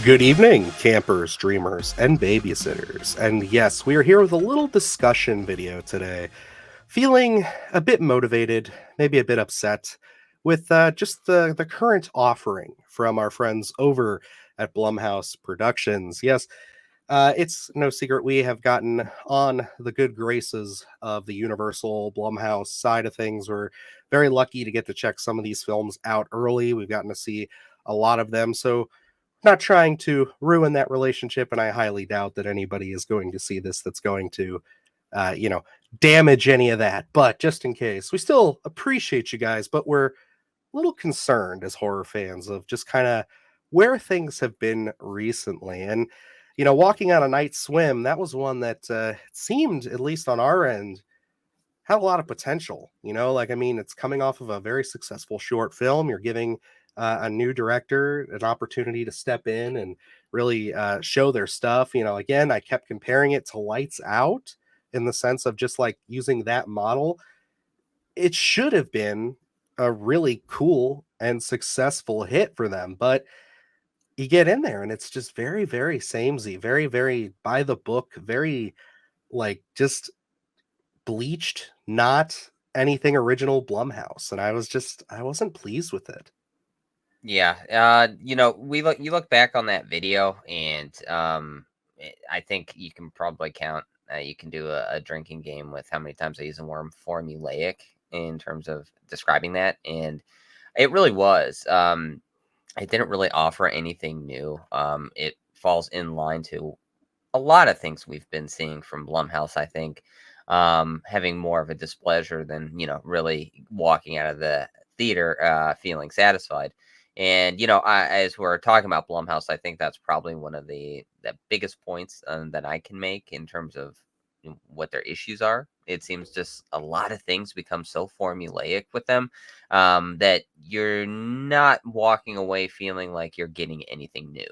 Good evening, campers, dreamers, and babysitters. And yes, we are here with a little discussion video today. Feeling a bit motivated, maybe a bit upset with just the current offering from our friends over at Blumhouse Productions. Yes, it's no secret we have gotten on the good graces of the Universal Blumhouse side of things. We're very lucky to get to check some of these films out early. We've gotten to see a lot of them. So not trying to ruin that relationship, and I highly doubt that anybody is going to see this that's going to, uh, you know, damage any of that. But just in case, we still appreciate you guys, but we're a little concerned as horror fans of just kind of where things have been recently. And, walking on a night swim, that was one that seemed, at least on our end, had a lot of potential. Like, I mean, it's coming off of a very successful short film. You're giving a new director an opportunity to step in and really show their stuff. Again, I kept comparing it to Lights Out in the sense of just like using that model. It should have been a really cool and successful hit for them, but you get in there and it's just very, very samey, very, very by the book, very like just bleached, not anything original Blumhouse, and I wasn't pleased with it. Yeah, you look back on that video, and I think you can probably count. You can do a drinking game with how many times I use the word formulaic in terms of describing that, and it really was. It didn't really offer anything new. It falls in line to a lot of things we've been seeing from Blumhouse. I think having more of a displeasure than really walking out of the theater feeling satisfied. And as we're talking about Blumhouse, I think that's probably one of the biggest points that I can make in terms of what their issues are. It seems just a lot of things become so formulaic with them that you're not walking away feeling like you're getting anything new.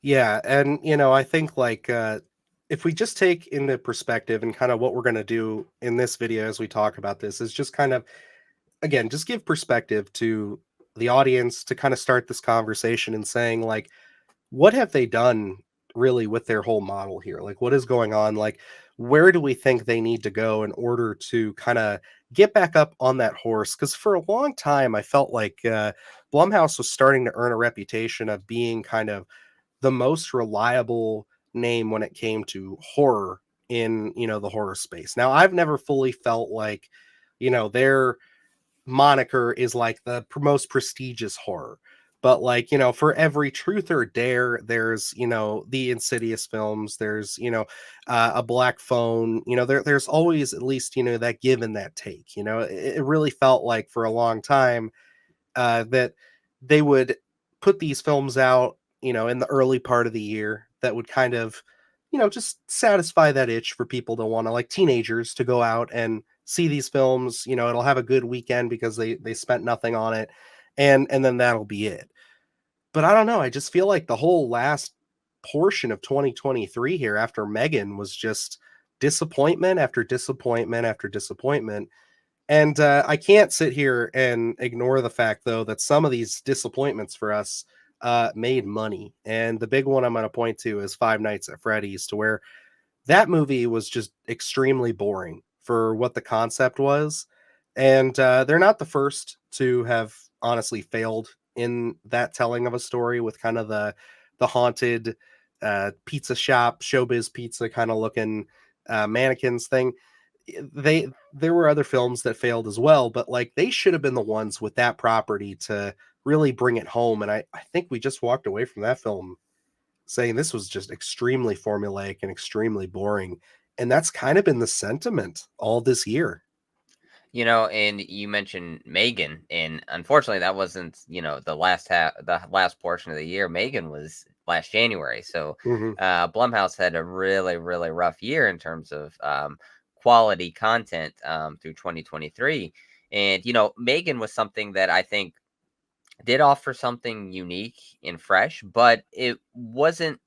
Yeah, and, I think, like, if we just take into perspective and kinda what we're gonna do in this video as we talk about this is just kind of, again, just give perspective to the audience to kinda start this conversation and saying, like, what have they done really with their whole model here? Like, what is going on? Like, where do we think they need to go in order to kind of get back up on that horse? Because for a long time, I felt like Blumhouse was starting to earn a reputation of being kind of the most reliable name when it came to horror in the horror space. Now, I've never fully felt like their moniker is like the most prestigious horror. But like, for every truth or dare, there's, the Insidious films, there's, a Black Phone, there's always at least, that give and that take. It really felt like for a long time that they would put these films out, in the early part of the year that would kind of, just satisfy that itch for people to want to like teenagers to go out and see these films. It'll have a good weekend because they spent nothing on it, and then that'll be it. But I don't know. I just feel like the whole last portion of 2023 here after Megan was just disappointment after disappointment after disappointment. And I can't sit here and ignore the fact, though, that some of these disappointments for us made money. And the big one I'm going to point to is Five Nights at Freddy's, to where that movie was just extremely boring for what the concept was. And they're not the first to have honestly failed in that telling of a story with kind of the haunted pizza shop, showbiz pizza kind of looking mannequins thing. There were other films that failed as well, but like they should have been the ones with that property to really bring it home. And I think we just walked away from that film saying this was just extremely formulaic and extremely boring. And that's kind of been the sentiment all this year. And you mentioned Megan, and unfortunately, that wasn't the last portion of the year. Megan was last January, so Mhm. Blumhouse had a really really rough year in terms of quality content through 2023. And Megan was something that I think did offer something unique and fresh, but it wasn't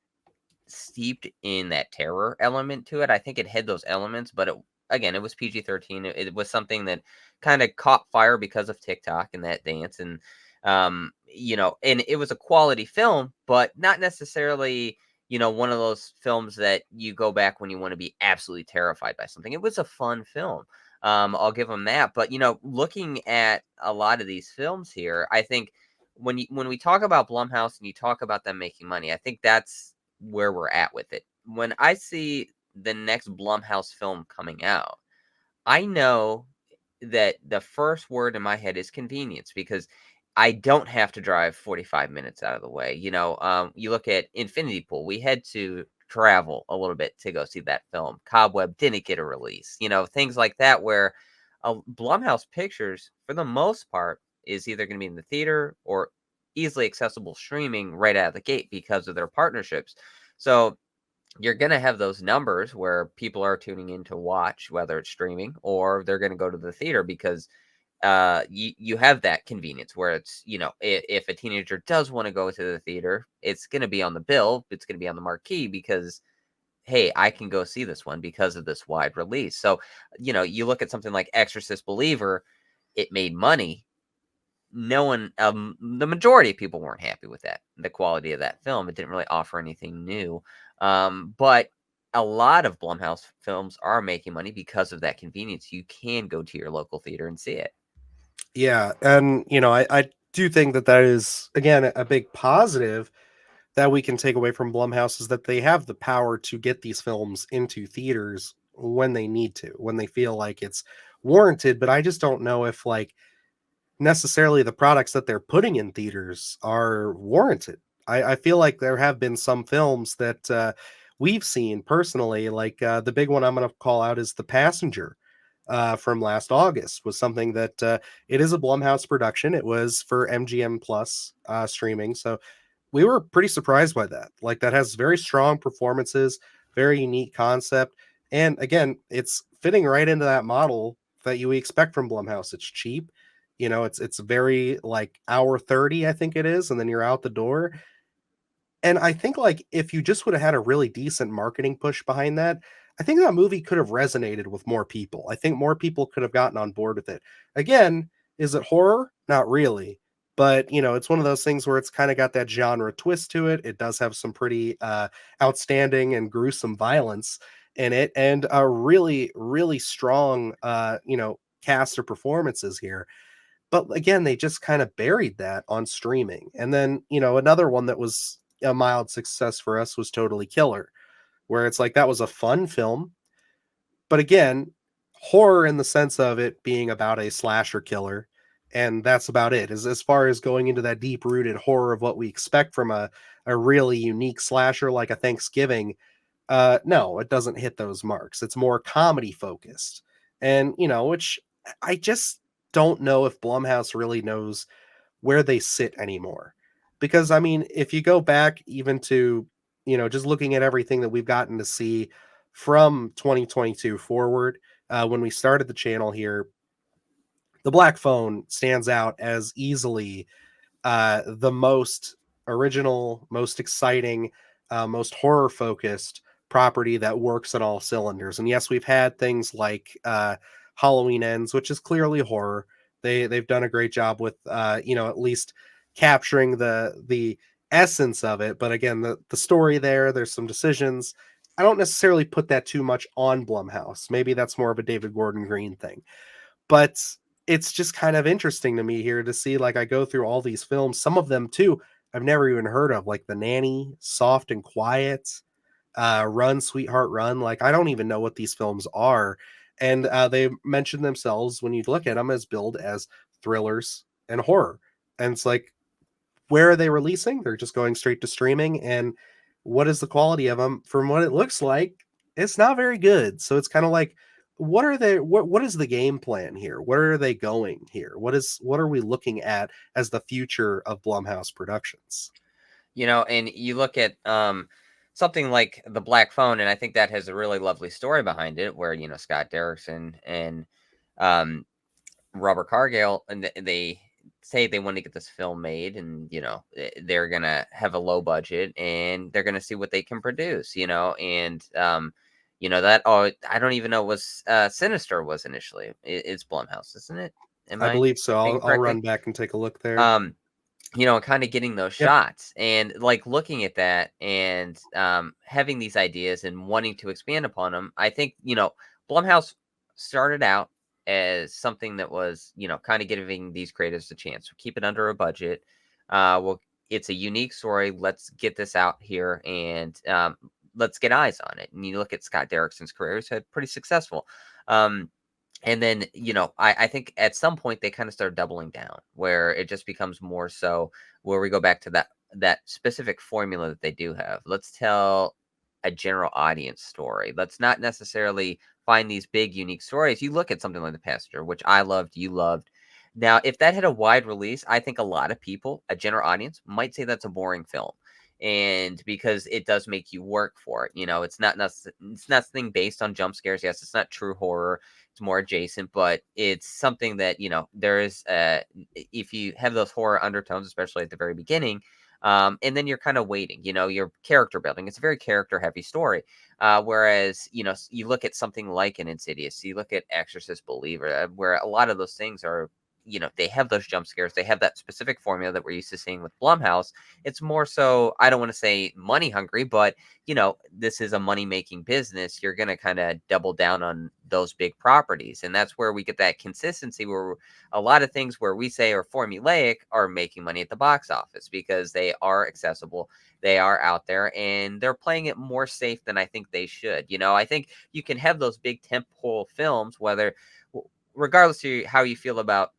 steeped in that terror element to it. I think it had those elements, but it was PG-13. It was something that kind of caught fire because of TikTok and that dance. And And it was a quality film, but not necessarily, one of those films that you go back when you want to be absolutely terrified by something. It was a fun film. I'll give them that. But looking at a lot of these films here, I think when we talk about Blumhouse and you talk about them making money, I think that's where we're at with it. When I see the next Blumhouse film coming out, I know that the first word in my head is convenience because I don't have to drive 45 minutes out of the way. You look at Infinity Pool, we had to travel a little bit to go see that film. Cobweb didn't get a release, things like that, where Blumhouse Pictures, for the most part, is either going to be in the theater or easily accessible streaming right out of the gate because of their partnerships. So you're going to have those numbers where people are tuning in to watch, whether it's streaming or they're going to go to the theater because you have that convenience where it's, if a teenager does want to go to the theater, it's going to be on the bill, it's going to be on the marquee because, hey, I can go see this one because of this wide release. So, you look at something like Exorcist Believer, it made money. No one, the majority of people weren't happy with the quality of that film. It didn't really offer anything new. But a lot of Blumhouse films are making money because of that convenience. You can go to your local theater and see it. Yeah, and I do think that that is again a big positive that we can take away from Blumhouse is that they have the power to get these films into theaters when they need to, when they feel like it's warranted. But I just don't know if like necessarily the products that they're putting in theaters are warranted. I feel like there have been some films that we've seen personally, like the big one I'm going to call out is The Passenger from last August, was something that it is a Blumhouse production. It was for MGM Plus streaming, so we were pretty surprised by that. Like that has very strong performances, very unique concept, and again, it's fitting right into that model that you expect from Blumhouse. It's cheap, it's very like hour 30, I think it is, and then you're out the door. And I think, like, if you just would have had a really decent marketing push behind that, I think that movie could have resonated with more people. I think more people could have gotten on board with it. Again, is it horror? Not really. But, it's one of those things where it's kind of got that genre twist to it. It does have some pretty outstanding and gruesome violence in it and a really, really strong, cast of performances here. But again, they just kind of buried that on streaming. And then, another one that was a mild success for us was Totally Killer, where it's like that was a fun film, but again, horror in the sense of it being about a slasher killer, and that's about it. As far as going into that deep rooted horror of what we expect from a really unique slasher like a Thanksgiving, no, it doesn't hit those marks. It's more comedy focused. And, which I just don't know if Blumhouse really knows where they sit anymore. Because I mean, if you go back even to, just looking at everything that we've gotten to see from 2022 forward, when we started the channel here, the Black Phone stands out as easily the most original, most exciting, most horror focused property that works on all cylinders. And yes, we've had things like Halloween Ends, which is clearly horror. They've done a great job with at least capturing the essence of it. But again, the story there's some decisions. I don't necessarily put that too much on Blumhouse. Maybe that's more of a David Gordon Green thing. But it's just kind of interesting to me here to see, like, I go through all these films, some of them too I've never even heard of, like The Nanny, Soft and Quiet, Run Sweetheart Run. Like, I don't even know what these films are, and they mention themselves when you look at them as billed as thrillers and horror. And it's like, where are they releasing? They're just going straight to streaming. And what is the quality of them? From what it looks like, it's not very good. So it's kind of like, what is the game plan here? Where are they going here? What are we looking at as the future of Blumhouse Productions? And you look at something like The Black Phone, and I think that has a really lovely story behind it, where Scott Derrickson and um, Robert Cargill, and they say they want to get this film made, and they're gonna have a low budget, and they're gonna see what they can produce, and that, oh, I don't even know, was Sinister was initially, it's Blumhouse, isn't it? Am I I believe so. thinking I'll correctly? run back and take a look there. kind of getting those Yep. shots and like looking at that and having these ideas and wanting to expand upon them. I think, Blumhouse started out as something that was, kind of giving these creatives a chance. Keep it under a budget. Well, it's a unique story. Let's get this out here and let's get eyes on it. And you look at Scott Derrickson's career; he's had pretty successful. Um, and then, I think at some point they kind of start doubling down where it just becomes more so where we go back to that specific formula that they do have. Let's tell a general audience story. Let's not necessarily find these big unique stories. You look at something like The Passenger, which I loved, you loved. Now, if that had a wide release, I think a lot of people, a general audience, might say that's a boring film. And because it does make you work for it, it's nothing based on jump scares. Yes, it's not true horror, it's more adjacent, but it's something that, there is if you have those horror undertones, especially at the very beginning, and then you're kind of waiting, your character building. It's a very character heavy story. Whereas, you look at something like an Insidious, you look at Exorcist Believer, where a lot of those things are, they have those jump scares. They have that specific formula that we're used to seeing with Blumhouse. It's more so, I don't want to say money hungry, but this is a money making business. You're going to kind of double down on those big properties. And that's where we get that consistency where a lot of things where we say are formulaic are making money at the box office because they are accessible. They are out there and they're playing it more safe than I think they should. I think you can have those big tentpole films, regardless of how you feel about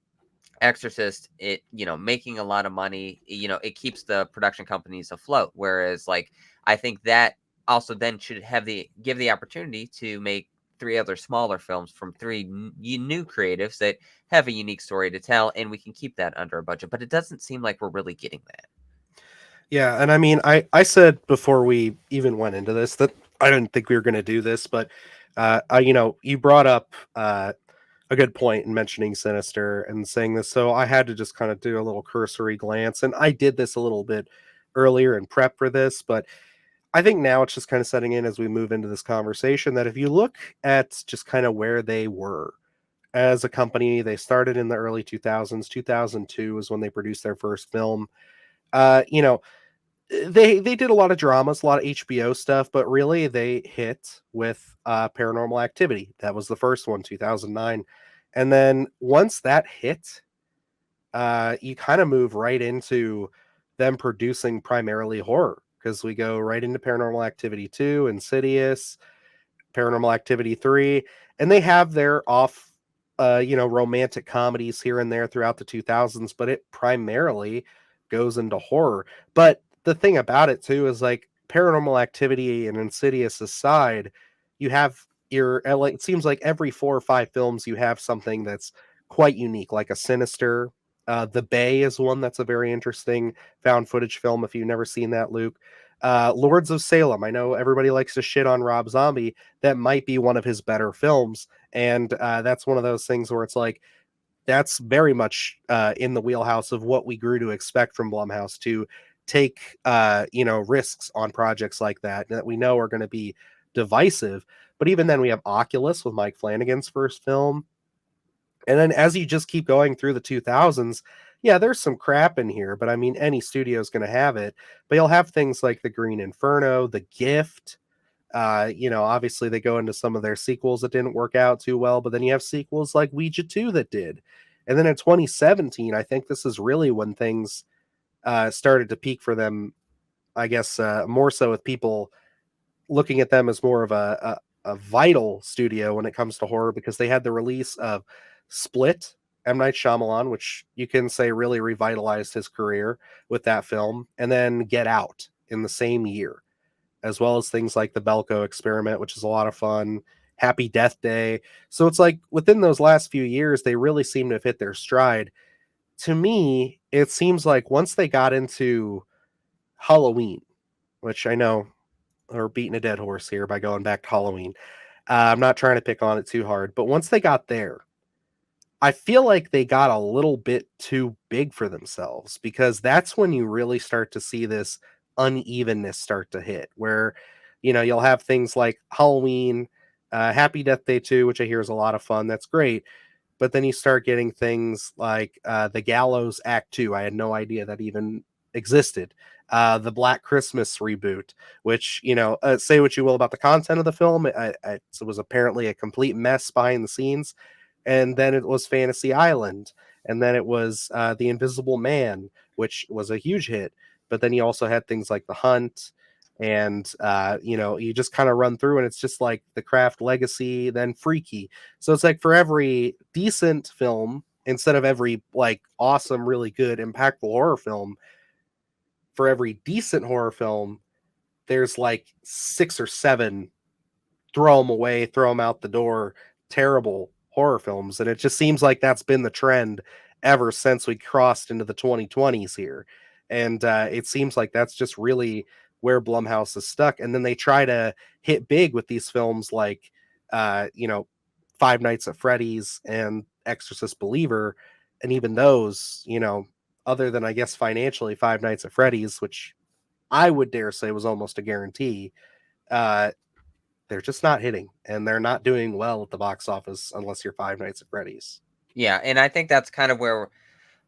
Exorcist, it, making a lot of money, it keeps the production companies afloat. Whereas, like, I think that also then should give the opportunity to make three other smaller films from three new creatives that have a unique story to tell, and we can keep that under a budget. But it doesn't seem like we're really getting that. Yeah, and I mean, I said before we even went into this that I didn't think we were going to do this, but you brought up a good point in mentioning Sinister and saying this, so I had to just kind of do a little cursory glance, and I did this a little bit earlier in prep for this, but I think now it's just kind of setting in as we move into this conversation that if you look at just kind of where they were as a company, they started in the early 2000s. 2002 is when they produced their first film. Uh, you know, they did a lot of dramas, a lot of HBO stuff, but really they hit with Paranormal Activity. That was the first one, 2009. And then once that hit, you kind of move right into them producing primarily horror because we go right into Paranormal Activity 2, Insidious, Paranormal Activity 3, and they have their off romantic comedies here and there throughout the 2000s, but it primarily goes into horror. But the thing about it too is like Paranormal Activity and Insidious aside, you have like it seems like every 4 or 5 films you have something that's quite unique, like a Sinister. The Bay is one that's a very interesting found footage film if you've never seen that, Luke. Lords of Salem. I know everybody likes to shit on Rob Zombie. That might be one of his better films, and that's one of those things where it's like that's very much in the wheelhouse of what we grew to expect from Blumhouse to take risks on projects like that we know are going to be divisive. But even then, we have Oculus with Mike Flanagan's first film, and then as you just keep going through the 2000s, yeah, there's some crap in here, but I mean, any studio is going to have it. But you'll have things like The Green Inferno, The Gift. Obviously they go into some of their sequels that didn't work out too well, but then you have sequels like Ouija 2 that did. And then in 2017, I think this is really when things started to peak for them, I guess, more so with people looking at them as more of a vital studio when it comes to horror because they had the release of Split, M. Night Shyamalan, which you can say really revitalized his career with that film, and then Get Out in the same year, as well as things like the Belko Experiment, which is a lot of fun, Happy Death Day. So it's like within those last few years, they really seem to have hit their stride. To me, it seems like once they got into Halloween, which I know we're beating a dead horse here by going back to Halloween. I'm not trying to pick on it too hard, but once they got there, I feel like they got a little bit too big for themselves because that's when you really start to see this unevenness start to hit where, you'll have things like Halloween, Happy Death Day 2, which I hear is a lot of fun. That's great. But then you start getting things like The Gallows Act 2. I had no idea that even existed. The Black Christmas reboot, which, say what you will about the content of the film, it was apparently a complete mess behind the scenes. And then it was Fantasy Island. And then it was The Invisible Man, which was a huge hit. But then you also had things like The Hunt, and you just kind of run through, and it's just like The Craft Legacy, then Freaky. So it's like for every decent film, instead of every like awesome, really good, impactful horror film, for every decent horror film, there's like six or seven throw them away, throw them out the door, terrible horror films. And it just seems like that's been the trend ever since we crossed into the 2020s here. And it seems like that's just really where Blumhouse is stuck. And then they try to hit big with these films like, uh, you know, Five Nights at Freddy's and Exorcist Believer. And even those, other than I guess financially, Five Nights at Freddy's, which I would dare say was almost a guarantee, uh, they're just not hitting, and they're not doing well at the box office unless you're Five Nights at Freddy's. Yeah, and I think that's kind of where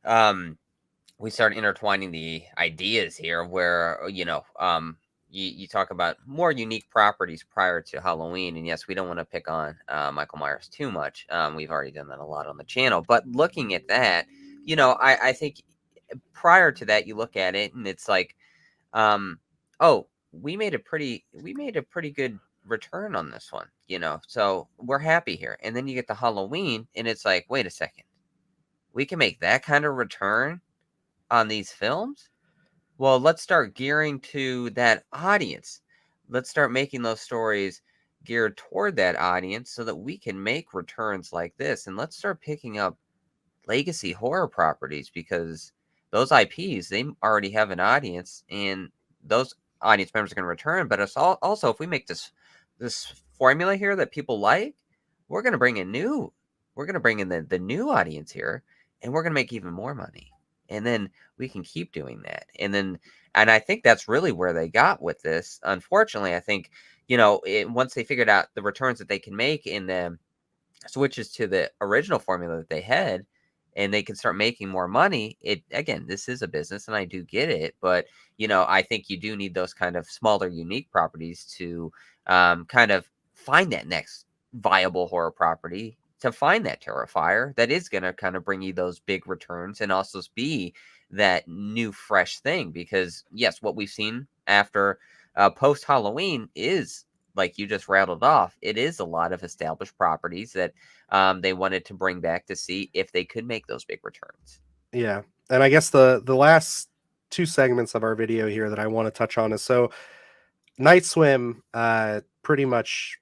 um we start intertwining the ideas here where you talk about more unique properties prior to Halloween, and yes, we don't want to pick on Michael Myers too much. We've already done that a lot on the channel, but looking at that, I think prior to that, you look at it and it's like, oh, we made a pretty good return on this one, so we're happy here. And then you get the Halloween, and it's like, wait a second, we can make that kind of return on these films? Well, let's start gearing to that audience. Let's start making those stories geared toward that audience so that we can make returns like this. And let's start picking up legacy horror properties because those IPs, they already have an audience and those audience members are going to return. But it's also, if we make this formula here that people like, we're going to bring in the new audience here, and we're going to make even more money. And then we can keep doing that. And I think that's really where they got with this. Unfortunately, I think, once they figured out the returns that they can make in them switches to the original formula that they had, and they can start making more money. It again, this is a business and I do get it, but I think you do need those kind of smaller unique properties to kind of find that next viable horror property, to find that terrifier that is going to kind of bring you those big returns and also be that new fresh thing. Because yes, what we've seen after post Halloween is, like you just rattled off, it is a lot of established properties that they wanted to bring back to see if they could make those big returns. Yeah. And I guess the last two segments of our video here that I want to touch on is, so Night Swim pretty much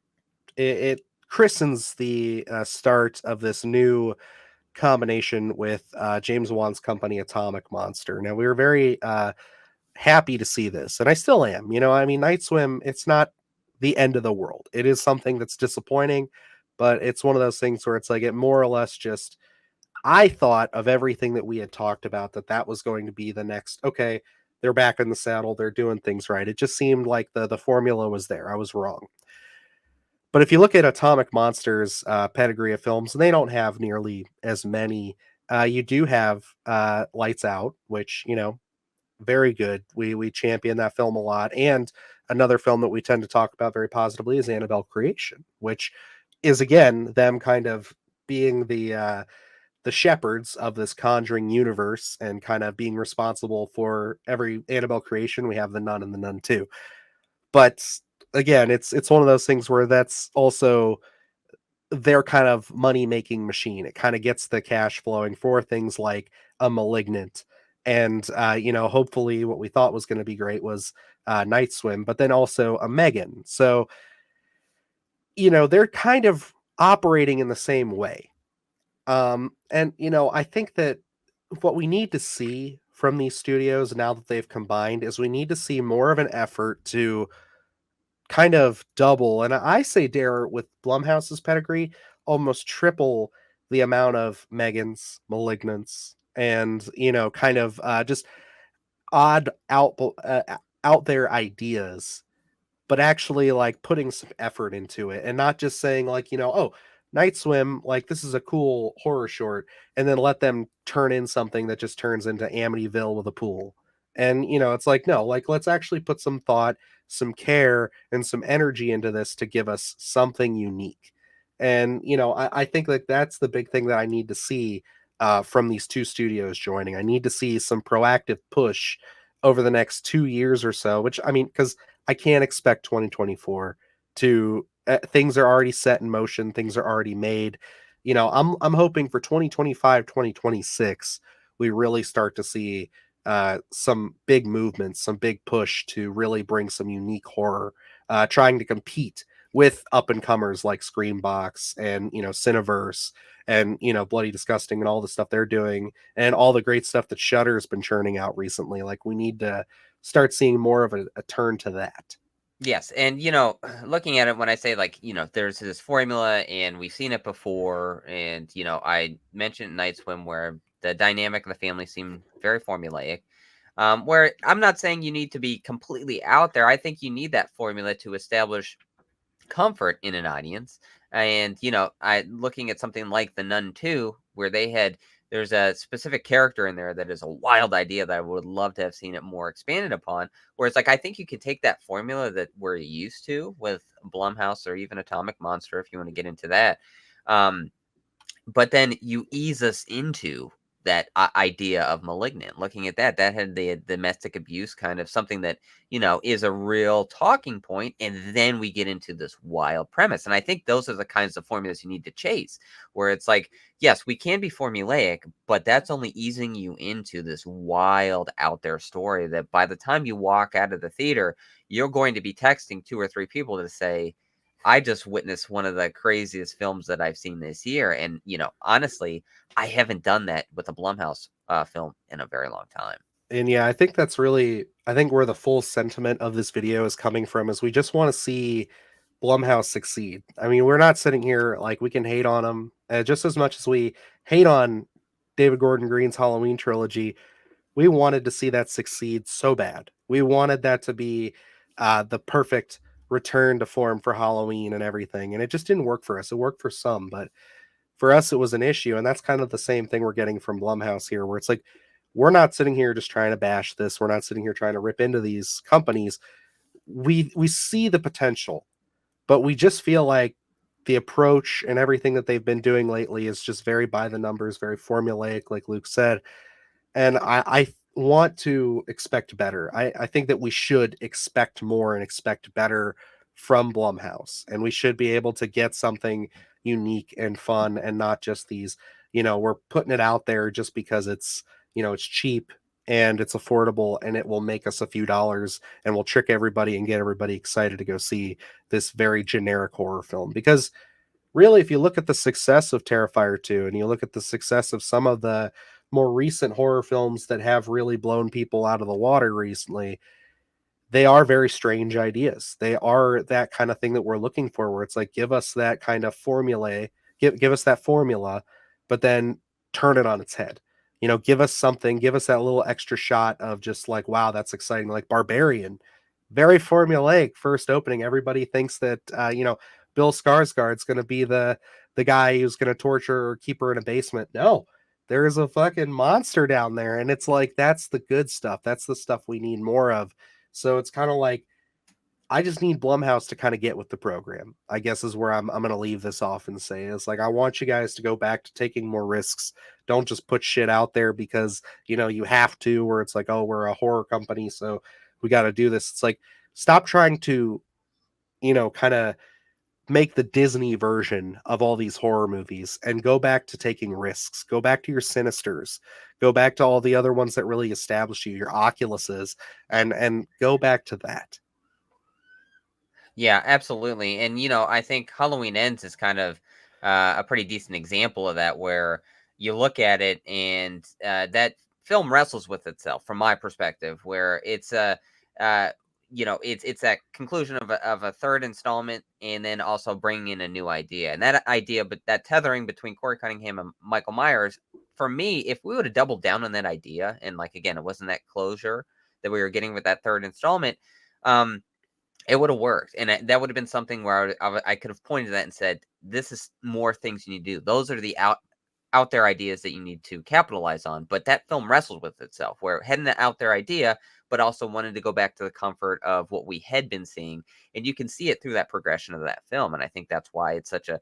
it christens the start of this new combination with James Wan's company Atomic Monster. Now we were very happy to see this, and I still am. I mean, Night Swim, it's not the end of the world. It is something that's disappointing, but it's one of those things where it's like it more or less just, I thought of everything that we had talked about, that was going to be the next, okay, they're back in the saddle, they're doing things right. It just seemed like the formula was there. I was wrong. But if you look at Atomic Monsters' pedigree of films, they don't have nearly as many. You do have Lights Out, which, very good. We champion that film a lot. And another film that we tend to talk about very positively is Annabelle Creation, which is again them kind of being the shepherds of this Conjuring universe and kind of being responsible for every Annabelle creation. We have the Nun and the Nun too. But again, it's one of those things where that's also their kind of money making machine. It kind of gets the cash flowing for things like a Malignant, and hopefully what we thought was going to be great was Night Swim, but then also a Megan. So they're kind of operating in the same way. And I think that what we need to see from these studios now that they've combined is we need to see more of an effort to kind of double, and I say dare with Blumhouse's pedigree, almost triple the amount of Megans, Malignants, and kind of just odd out there ideas, but actually like putting some effort into it and not just saying like, oh, Night Swim, like this is a cool horror short, and then let them turn in something that just turns into Amityville with a pool. And it's like, no, like let's actually put some thought, some care, and some energy into this to give us something unique. And I think like that's the big thing that I need to see from these two studios joining. I need to see some proactive push over the next 2 years or so. Which I mean, because I can't expect 2024 to things are already set in motion, things are already made. I'm hoping for 2025, 2026, we really start to see some big movements, some big push to really bring some unique horror, trying to compete with up and comers like Screambox and Cineverse and Bloody Disgusting and all the stuff they're doing and all the great stuff that Shudder's been churning out recently. Like we need to start seeing more of a turn to that. Yes, and looking at it when I say like, there's this formula and we've seen it before, and I mentioned Night Swim where the dynamic of the family seemed very formulaic. Where I'm not saying you need to be completely out there. I think you need that formula to establish comfort in an audience. And I looking at something like The Nun 2, where there's a specific character in there that is a wild idea that I would love to have seen it more expanded upon. Where it's like I think you could take that formula that we're used to with Blumhouse or even Atomic Monster, if you want to get into that. Um, but then you ease us into that idea of Malignant. Looking at that, that had the domestic abuse kind of something that, is a real talking point. And then we get into this wild premise. And I think those are the kinds of formulas you need to chase, where it's like, yes, we can be formulaic, but that's only easing you into this wild out there story that by the time you walk out of the theater, you're going to be texting two or three people to say, I just witnessed one of the craziest films that I've seen this year, and, honestly, I haven't done that with a Blumhouse, film in a very long time. And yeah, I think that's really I think where the full sentiment of this video is coming from is we just want to see Blumhouse succeed. I mean, we're not sitting here like we can hate on them just as much as we hate on David Gordon Green's Halloween trilogy. We wanted to see that succeed so bad. We wanted that to be the perfect return to form for Halloween and everything, and it just didn't work for us. It worked for some, but for us, it was an issue. And that's kind of the same thing we're getting from Blumhouse here, where it's like, we're not sitting here just trying to bash this. We're not sitting here trying to rip into these companies. We see the potential, but we just feel like the approach and everything that they've been doing lately is just very by the numbers, very formulaic, like Luke said. And I want to expect better. I think that we should expect more and expect better from Blumhouse, and we should be able to get something unique and fun, and not just these. We're putting it out there just because it's cheap and it's affordable and it will make us a few dollars and will trick everybody and get everybody excited to go see this very generic horror film. Because really, if you look at the success of Terrifier 2 and you look at the success of some of the more recent horror films that have really blown people out of the water recently, they are very strange ideas. They are that kind of thing that we're looking for, where it's like, give us that kind of formula, give us that formula, but then turn it on its head. Give us something, give us that little extra shot of just like, wow, that's exciting. Like Barbarian, very formulaic first opening. Everybody thinks that Bill Skarsgård's going to be the guy who's going to torture or keep her in a basement. No, there is a fucking monster down there, and it's like that's the good stuff. That's the stuff we need more of. So it's kind of like I just need Blumhouse to kind of get with the program, I guess is where I'm going to leave this off and say it's like I want you guys to go back to taking more risks. Don't just put shit out there because, you have to, or it's like, oh, we're a horror company, so we got to do this. It's like stop trying to, kind of make the Disney version of all these horror movies and go back to taking risks. Go back to your Sinisters. Go back to all the other ones that really establish you, your Oculuses, and go back to that. Yeah, absolutely. And I think Halloween Ends is kind of a pretty decent example of that, where you look at it and that film wrestles with itself, from my perspective, where it's uh, it's that conclusion of a third installment, and then also bringing in a new idea, and that idea, but that tethering between Corey Cunningham and Michael Myers. For me, if we would have doubled down on that idea, and like again, it wasn't that closure that we were getting with that third installment. Um, It would have worked, and that would have been something where I could have pointed to that and said, "This is more things you need to do. Those are the out there ideas that you need to capitalize on." But that film wrestled with itself, where it had an out there idea, but also wanted to go back to the comfort of what we had been seeing, and you can see it through that progression of that film. And I think that's why it's such a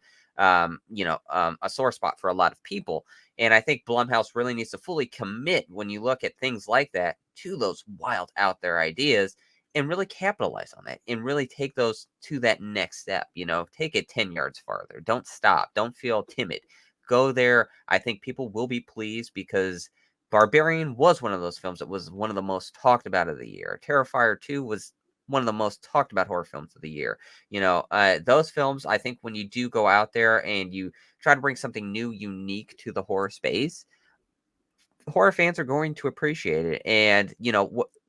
sore spot for a lot of people. And I think Blumhouse really needs to fully commit when you look at things like that to those wild out there ideas and really capitalize on that and really take those to that next step. Take it 10 yards farther. Don't stop. Don't feel timid. Go there. I think people will be pleased because Barbarian was one of those films that was one of the most talked about of the year. Terrifier 2 was one of the most talked about horror films of the year. Those films, I think when you do go out there and you try to bring something new, unique to the horror space, horror fans are going to appreciate it. And,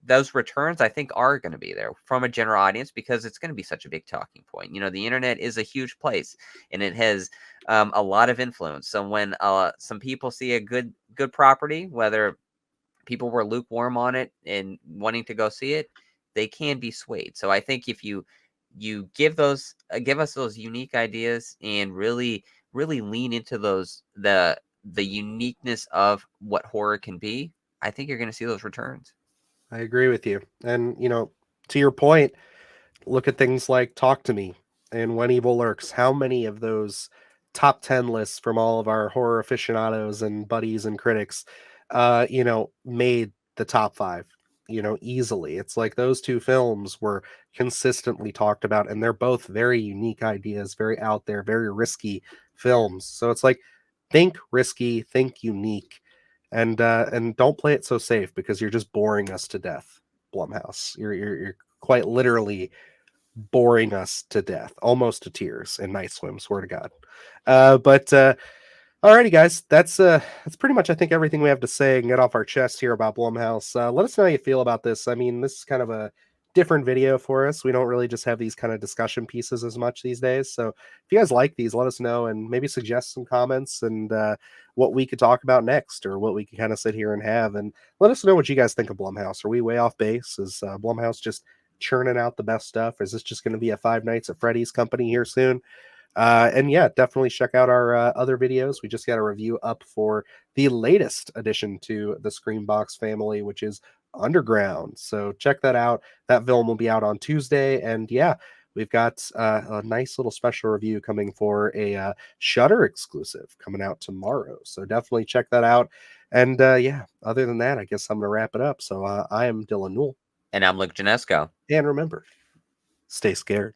those returns I think are going to be there from a general audience because it's going to be such a big talking point. The internet is a huge place and it has a lot of influence. So when some people see a good property, whether people were lukewarm on it and wanting to go see it, they can be swayed. So I think if you give us those unique ideas and really lean into the uniqueness of what horror can be, I think you're going to see those returns. I agree with you. And, to your point, look at things like Talk to Me and When Evil Lurks. How many of those top 10 lists from all of our horror aficionados and buddies and critics, made the top five, easily. It's like those two films were consistently talked about, and they're both very unique ideas, very out there, very risky films. So it's like, think risky, think unique, and don't play it so safe because you're just boring us to death. Blumhouse, you're quite literally boring us to death, almost to tears in Night Swim. Swear to God. But alrighty, guys, that's pretty much I think everything we have to say and get off our chest here about Blumhouse. Let us know how you feel about this. I mean, this is kind of a different video for us. We don't really just have these kind of discussion pieces as much these days. So if you guys like these, let us know and maybe suggest some comments and what we could talk about next or what we can kind of sit here and have. And let us know what you guys think of Blumhouse. Are we way off base? Is Blumhouse just churning out the best stuff? Is this just going to be a Five Nights at Freddy's company here soon? And yeah, definitely check out our other videos. We just got a review up for the latest addition to the Screambox family, which is Underground. So check that out. That film will be out on Tuesday. And yeah, we've got a nice little special review coming for a Shudder exclusive coming out tomorrow. So definitely check that out. And yeah, other than that, I guess I'm going to wrap it up. So I am Dylan Newell. And I'm Luke Janesco. And remember, stay scared.